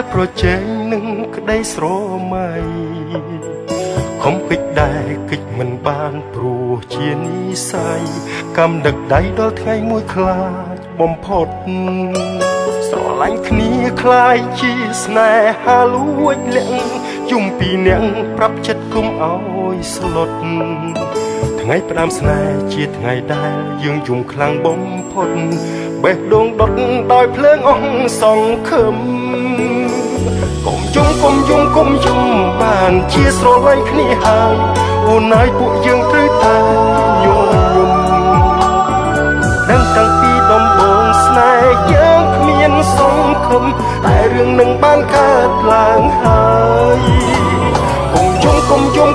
ប្រជែងនឹងក្តីស្រមៃខំគិតដែរគិតមិនបានព្រោះជានិស័យកម្មដឹកដៃដល់ថ្ងៃមួយខ្លាចបំផុតស្រឡាញ់គ្នាคล้ายជាស្នេហាលួចលាក់យំពីអ្នកប្រាប់ចិត្តគុំឲ្យស្លុតថ្ងៃផ្ដាំស្នេហ៍ជាថ្ងៃដែលយើងយំខ្លាំងបំផុតបេះដូងដុតដោយភ្លើងអស់សង្ឃឹមកុំយំបានជាស្រឡាញ់គ្នាហើយអូនហើយពួកយើងត្រូវតែយំដឹងតាំងពីដំបូងស្នេហ៍យើងគ្មានសង្ឃឹមតែរឿងនឹងបានកើតឡើងហើយ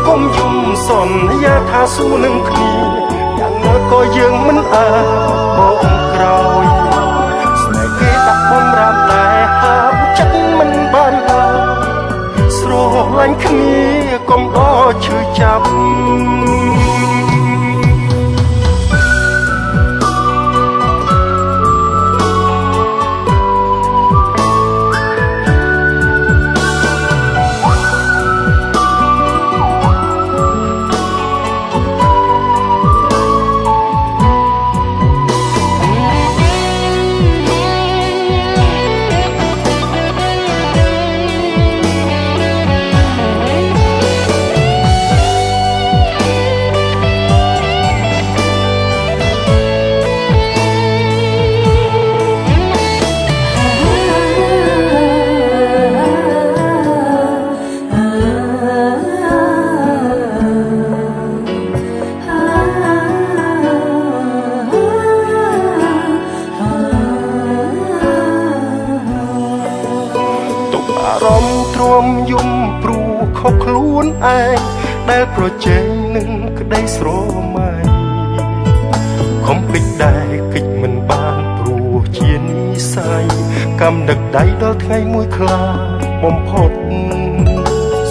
កុំយំសន្យាថាស៊ូនឹងគ្នាយ៉ាងណាក៏យើងមិនអាបោកក្រោយស្នេហ៍គេដាក់បំរាមតែហាប់ចិត្តមិនបានឡើយស្រឡាញ់គ្នាកុំដល់ឈឺចាប់អារម្មណ៍ទ្រាំយំព្រោះខុសខ្លួនឯងដែលប្រជែងនឹងក្តីស្រមៃខំគិតដែរគិតមិនបានព្រោះជានិស័យកម្មដឹកដៃដល់ថ្ងៃមួយខ្លាចបំផុត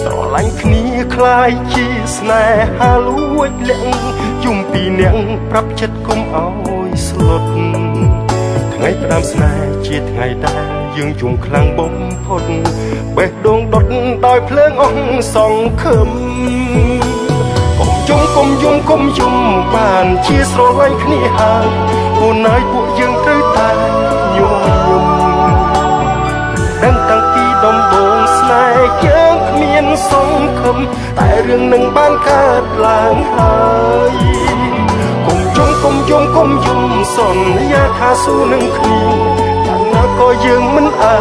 ស្រឡាញ់គ្នាคล้ายជាស្នេហាលួចលាក់យំពីអ្នកប្រាប់ចិត្តគុំឲ្យស្លុតថ្ងៃផ្ដាំស្នេហ៍ជាថ្ងៃដែលយើងយំខ្លាំងបំផុតបេះដូងដុតដោយភ្លើងអស់សង្ឃឹមកុំយំបានជាស្រឡាញ់គ្នាហើយអូនហើយពួកយើងត្រូវតែយំដឹងតាំងពីដំបូងស្នេហ៍យើងគ្មានសង្ឃឹមតែរឿងនឹងបានកើតឡើងហើយកុំយំសន្យាថាស៊ូនឹងគ្នាយ៉ាងណាក៏យើងមិនអា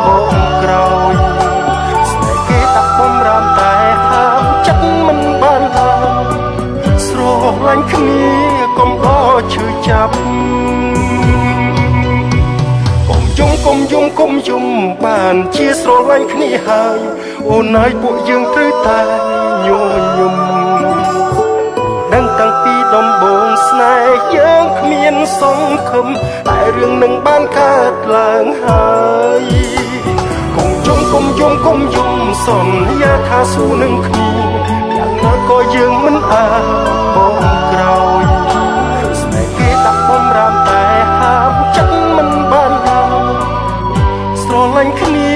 បោកក្រោយស្នេហ៍គេដាក់បំរាមតែហាមចិត្តមិនបានឡើយស្រឡាញ់គ្នាកុំដល់ឈឺចាប់កុំយំបានជាស្រឡាញ់គ្នាហើយអូនហើយពួកយើងត្រូវតែយំដឹងតាំងពីដំបូងស្នេហ៍យើងគ្មានសង្ឃឹមតែរឿងនឹងបានកើតឡើងហើយកុំយំសន្យាថាស៊ូនឹងគ្នាយ៉ាងណាក៏យើងមិនអាបោកក្រោយស្នេហ៍គេដាក់បំរាមតែហាមចិត្តមិនបានឡើយស្រឡាញ់គ្នា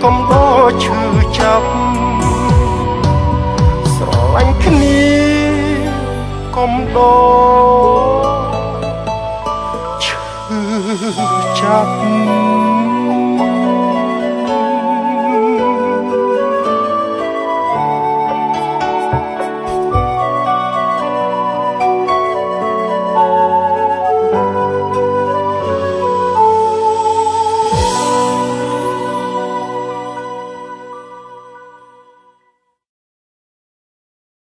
កុំដល់ឈឺចាប់ស្រឡាញ់គ្នាកុំដល់ឈឺចាប់